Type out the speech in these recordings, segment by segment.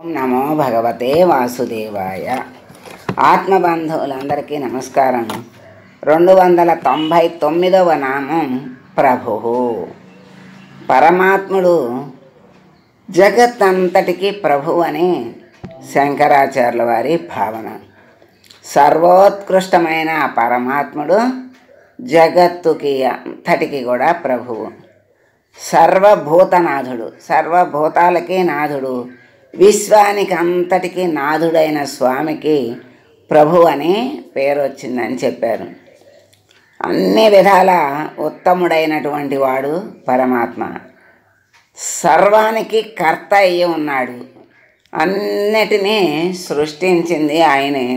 నమో భగవతే వాసుదేవాయ. ఆత్మబంధువులందరికీ నమస్కారం. 299వ నామం ప్రభువు. పరమాత్ముడు జగత్తంతటికి ప్రభువు అని శంకరాచార్యుల వారి భావన. సర్వోత్కృష్టమైన పరమాత్ముడు జగత్తుకి అంతటికి కూడా ప్రభువు. సర్వభూతనాథుడు, సర్వభూతాలకి నాథుడు, విశ్వానికి అంతటికి నాథుడైన స్వామికి ప్రభు అని పేరు వచ్చిందని చెప్పారు. అన్ని విధాల ఉత్తముడైనటువంటి వాడు పరమాత్మ. సర్వానికి కర్త అయ్యి ఉన్నాడు. అన్నిటినీ సృష్టించింది ఆయనే,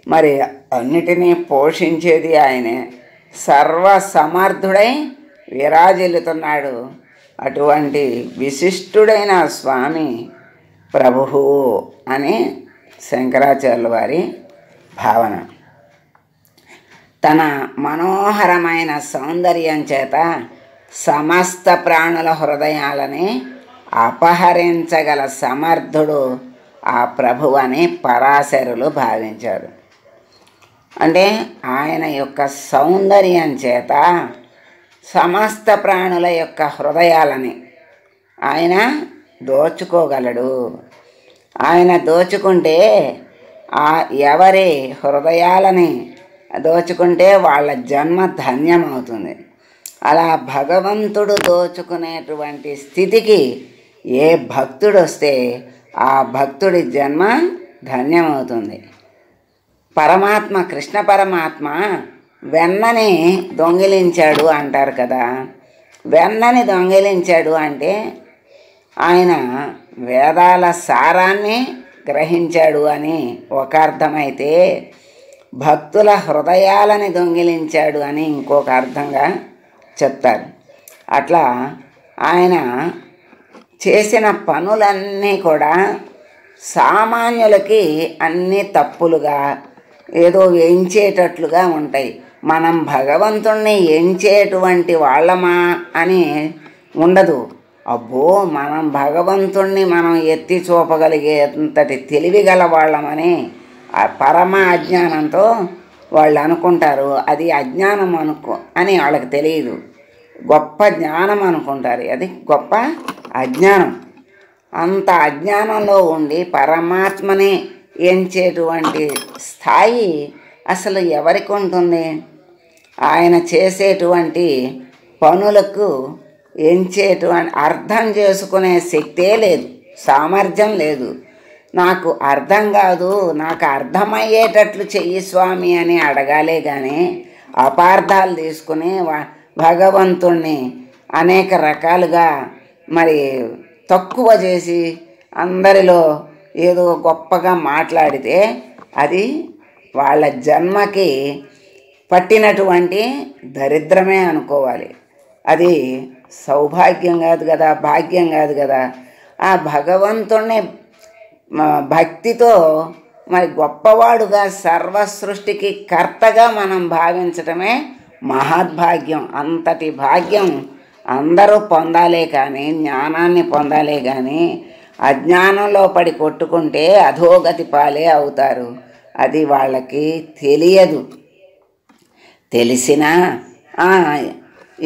మరి అన్నిటినీ పోషించేది ఆయనే. సర్వ సమర్థుడై విరాజిల్లుతున్నాడు. అటువంటి విశిష్టుడైన స్వామి ప్రభువు అని శంకరాచార్యుల వారి భావన. తన మనోహరమైన సౌందర్యం చేత సమస్త ప్రాణుల హృదయాలని అపహరించగల సమర్థుడు ఆ ప్రభువు అని పరాశరులు భావించారు. అంటే ఆయన యొక్క సౌందర్యం చేత సమస్త ప్రాణుల యొక్క హృదయాలని ఆయన దోచుకోగలడు. ఆయన దోచుకుంటే ఎవరి హృదయాలని దోచుకుంటే వాళ్ళ జన్మ ధన్యమవుతుంది. అలా భగవంతుడు దోచుకునేటువంటి స్థితికి ఏ భక్తుడు వస్తే ఆ భక్తుడి జన్మ ధన్యమవుతుంది. పరమాత్మ, కృష్ణ పరమాత్మ వెన్నని దొంగిలించాడు అంటారు కదా. వెన్నని దొంగిలించాడు అంటే ఆయన వేదాల సారాన్ని గ్రహించాడు అని ఒక అర్థమైతే, భక్తుల హృదయాలని దొంగిలించాడు అని ఇంకొక అర్థంగా చెప్తారు. అట్లా ఆయన చేసిన పనులన్నీ కూడా సామాన్యులకి అన్నీ తప్పులుగా, ఏదో ఎంచేటట్లుగా ఉంటాయి. మనం భగవంతుణ్ణి ఎంచేటువంటి వాళ్ళమా అని ఉండదు. అబ్బో, మనం భగవంతుణ్ణి మనం ఎత్తి చూపగలిగేంతటి తెలివి గల వాళ్ళమని పరమ అజ్ఞానంతో వాళ్ళు అనుకుంటారు. అది అజ్ఞానం అని వాళ్ళకి తెలియదు. గొప్ప జ్ఞానం అనుకుంటారు. అది గొప్ప అజ్ఞానం. అంత అజ్ఞానంలో ఉండి పరమాత్మని ఎంచేటువంటి స్థాయి అసలు ఎవరికి ఉంటుంది? ఆయన చేసేటువంటి పనులకు ఎంచేటువంటి అర్థం చేసుకునే శక్తే లేదు, సామర్థ్యం లేదు. నాకు అర్థం కాదు, నాకు అర్థమయ్యేటట్లు చెయ్యి స్వామి అని అడగాలే కానీ అపార్థాలు తీసుకుని భగవంతుణ్ణి అనేక రకాలుగా మరి తక్కువ చేసి అందరిలో ఏదో గొప్పగా మాట్లాడితే అది వాళ్ళ జన్మకి పట్టినటువంటి దరిద్రమే అనుకోవాలి. అది సౌభాగ్యం కాదు కదా, భాగ్యం కాదు కదా. ఆ భగవంతుణ్ణి భక్తితో మరి గొప్పవాడుగా సర్వ సృష్టికి కర్తగా మనం భావించటమే మహద్భాగ్యం. అంతటి భాగ్యం అందరూ పొందాలే కానీ, జ్ఞానాన్ని పొందాలే కానీ అజ్ఞానంలో పడి కొట్టుకుంటే అధోగతి పాలే అవుతారు. అది వాళ్ళకి తెలియదు. తెలిసినా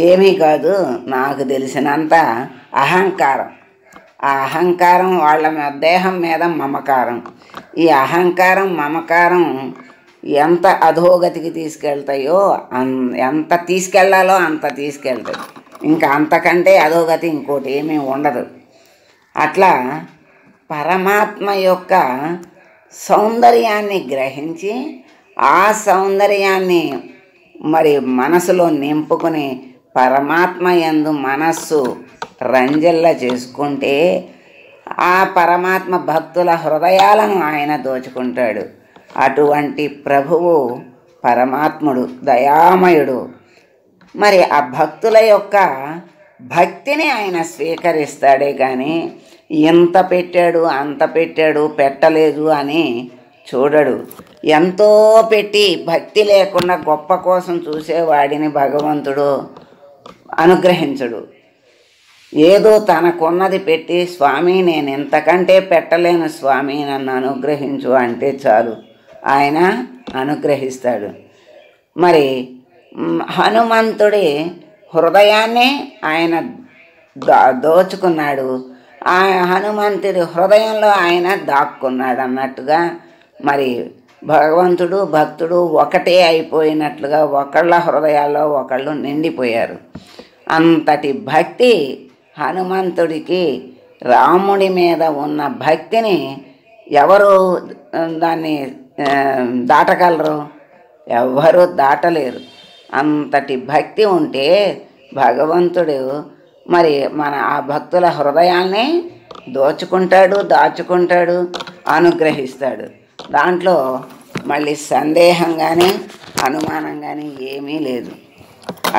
ఏమీ కాదు, నాకు తెలిసినంత అహంకారం. ఆ అహంకారం వాళ్ళ దేహం మీద మమకారం. ఈ అహంకారం మమకారం ఎంత అధోగతికి తీసుకెళ్తాయో, ఎంత తీసుకెళ్లాలో అంత తీసుకెళ్తాయి. ఇంకా అంతకంటే అధోగతి ఇంకోటి ఏమీ ఉండదు. అట్లా పరమాత్మ యొక్క సౌందర్యాన్ని గ్రహించి ఆ సౌందర్యాన్ని మరి మనసులో నింపుకుని పరమాత్మ యందు మనస్సు రంజల్ల చేసుకుంటే ఆ పరమాత్మ భక్తుల హృదయాలను ఆయన దోచుకుంటాడు. అటువంటి ప్రభువు పరమాత్ముడు, దయామయుడు. మరి ఆ భక్తుల యొక్క భక్తిని ఆయన స్వీకరిస్తాడే కానీ ఇంత పెట్టాడు అంత పెట్టాడు పెట్టలేదు అని చూడడు. ఎంతో పెట్టి భక్తి లేకుండా గొప్ప కోసం చూసేవాడిని భగవంతుడు అనుగ్రహించడు. ఏదో తనకున్నది పెట్టి, స్వామి నేను ఇంతకంటే పెట్టలేను స్వామి నన్ను అనుగ్రహించు అంటే చాలు, ఆయన అనుగ్రహిస్తాడు. మరి హనుమంతుడి హృదయాన్ని ఆయన దోచుకున్నాడు. ఆ హనుమంతుడి హృదయంలో ఆయన దాక్కున్నాడు అన్నట్టుగా మరి భగవంతుడు భక్తుడు ఒకటే అయిపోయినట్లుగా ఒకళ్ళ హృదయాల్లో ఒకళ్ళు నిండిపోయారు. అంతటి భక్తి హనుమంతుడికి, రాముడి మీద ఉన్న భక్తిని ఎవరు దాన్ని దాటగలరు? ఎవ్వరూ దాటలేరు. అంతటి భక్తి ఉంటే భగవంతుడు మరి ఆ భక్తుల హృదయాల్ని దాచుకుంటాడు, అనుగ్రహిస్తాడు. దాంట్లో మళ్ళీ సందేహం కానీ అనుమానం కానీ ఏమీ లేదు.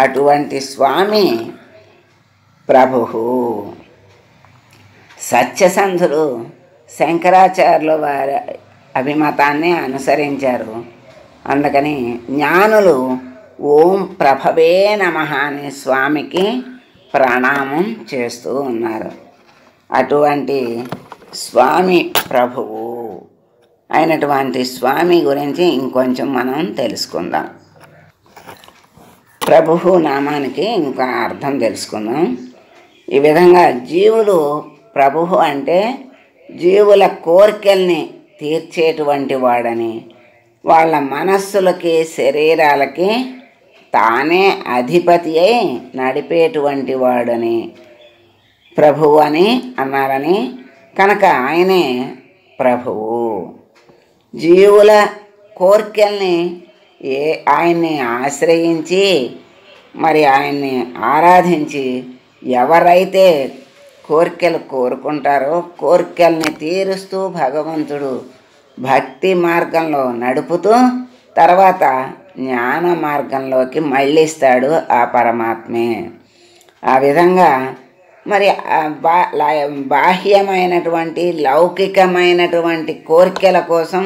అటువంటి స్వామి ప్రభువు. సత్యసంధులు శంకరాచార్యుల వారి అభిమతాన్ని అనుసరించారు. అందుకని జ్ఞానులు ఓం ప్రభవే నమః అనే స్వామికి ప్రణామం చేస్తూ ఉన్నారు. అటువంటి స్వామి ప్రభువు అయినటువంటి స్వామి గురించి ఇంకొంచెం మనం తెలుసుకుందాం. ప్రభువు నామానికి ఇంకా అర్థం తెలుసుకుందాం. ఈ విధంగా జీవులు ప్రభువు అంటే జీవుల కోరికల్ని తీర్చేటువంటి వాడని, వాళ్ళ మనస్సులకి శరీరాలకి తానే అధిపతి అయి నడిపేటువంటి వాడని ప్రభువు అని అన్నారని, కనుక ఆయనే ప్రభువు. జీవుల కోరికల్ని ఆయన్ని ఆశ్రయించి మరి ఆయన్ని ఆరాధించి ఎవరైతే కోరికలు కోరుకుంటారో కోరికల్ని తీరుస్తూ భగవంతుడు భక్తి మార్గంలో నడుపుతూ తర్వాత జ్ఞాన మార్గంలోకి మళ్ళిస్తాడు ఆ పరమాత్మే. ఆ విధంగా మరి బాహ్యమైనటువంటి లౌకికమైనటువంటి కోరికల కోసం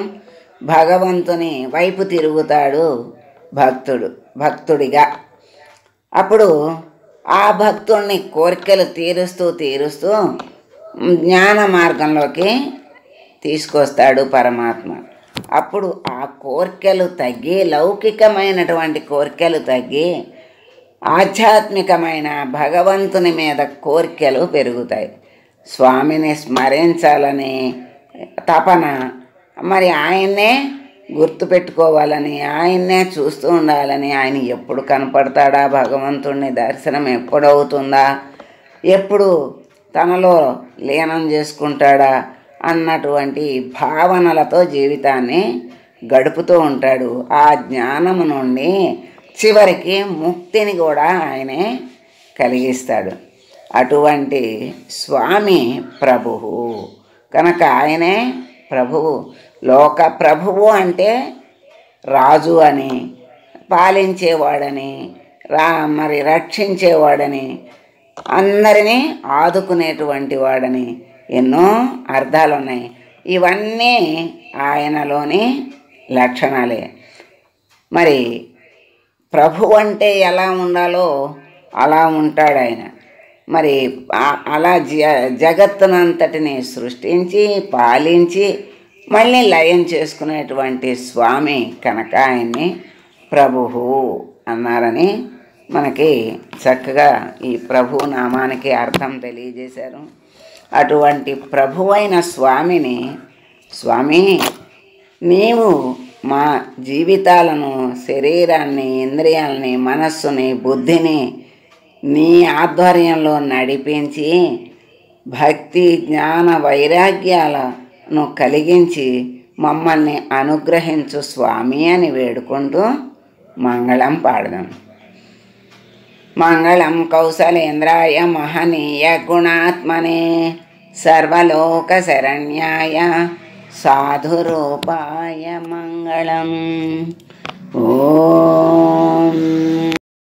భగవంతుని వైపు తిరుగుతాడు భక్తుడిగా. అప్పుడు ఆ భక్తుడిని కోరికలు తీరుస్తూ జ్ఞాన మార్గంలోకి తీసుకొస్తాడు పరమాత్మ. అప్పుడు ఆ కోరికలు తగ్గి, లౌకికమైనటువంటి కోరికలు తగ్గి ఆధ్యాత్మికమైన భగవంతుని మీద కోరికలు పెరుగుతాయి. స్వామిని స్మరించాలని తపన, మరి ఆయన్నే గుర్తుపెట్టుకోవాలని, ఆయన్నే చూస్తూ ఉండాలని, ఆయన ఎప్పుడు కనపడతాడా, భగవంతుడిని దర్శనం ఎప్పుడవుతుందా, ఎప్పుడు తనలో లీనం చేసుకుంటాడా అన్నటువంటి భావనలతో జీవితాన్ని గడుపుతూ ఉంటాడు. ఆ జ్ఞానము నుండి చివరికి ముక్తిని కూడా ఆయనే కలిగిస్తాడు. అటువంటి స్వామి ప్రభువు కనుక ఆయనే ప్రభువు. లోక ప్రభువు అంటే రాజు అని, పాలించేవాడని, మరి రక్షించేవాడని, అందరినీ ఆదుకునేటువంటి వాడని ఎన్నో అర్థాలు ఉన్నాయి. ఇవన్నీ ఆయనలోని లక్షణాలే. మరి ప్రభు అంటే ఎలా ఉండాలో అలా ఉంటాడు ఆయన. మరి అలా జగత్తునంతటిని సృష్టించి పాలించి మళ్ళీ లయం చేసుకునేటువంటి స్వామి కనుక ఆయన్ని ప్రభువు అన్నారని మనకి చక్కగా ఈ ప్రభు నామానికి అర్థం తెలియజేశారు. అటువంటి ప్రభువైన స్వామిని, స్వామి నీవు మా జీవితాలను, శరీరాన్ని, ఇంద్రియాలని, మనస్సుని, బుద్ధిని నీ ఆధ్వర్యంలో నడిపించి భక్తి జ్ఞాన వైరాగ్యాలను కలిగించి మమ్మల్ని అనుగ్రహించు స్వామి అని వేడుకుంటూ మంగళం పాడదాం. మంగళం కౌసలేంద్రాయ మహనీయ గుణాత్మనే సర్వలోక శరణ్యాయ సాధురూపాయ మంగళం. ఓం